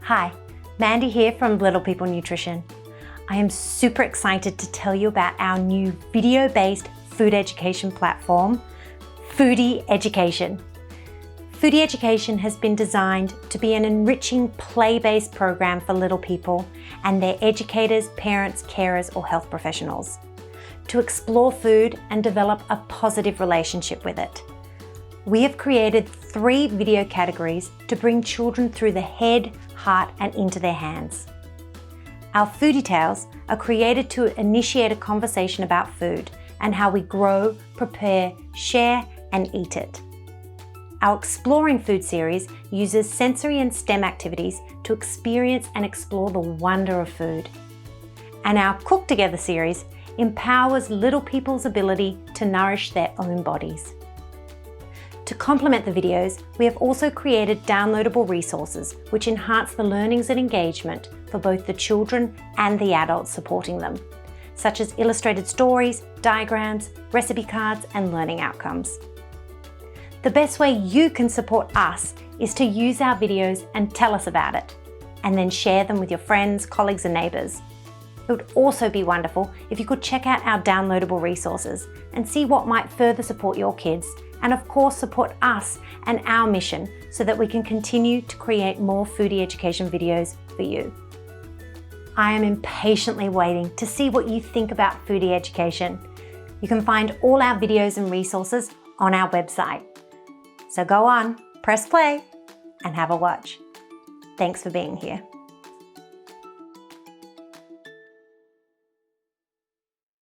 Hi, Mandy here from Little People Nutrition. I am super excited to tell you about our new video-based food education platform, Foodie Education. Foodie Education has been designed to be an enriching play-based program for little people and their educators, parents, carers, or health professionals to explore food and develop a positive relationship with it. We have created 3 video categories to bring children through the head, heart, and into their hands. Our Foodie Tales are created to initiate a conversation about food and how we grow, prepare, share, and eat it. Our Exploring Food series uses sensory and STEM activities to experience and explore the wonder of food. And our Cook Together series empowers little people's ability to nourish their own bodies. To complement the videos, we have also created downloadable resources which enhance the learnings and engagement for both the children and the adults supporting them, such as illustrated stories, diagrams, recipe cards, and learning outcomes. The best way you can support us is to use our videos and tell us about it, and then share them with your friends, colleagues, and neighbours. It would also be wonderful if you could check out our downloadable resources and see what might further support your kids, and of course support us and our mission so that we can continue to create more foodie education videos for you. I am impatiently waiting to see what you think about foodie education. You can find all our videos and resources on our website. So go on, press play, and have a watch. Thanks for being here.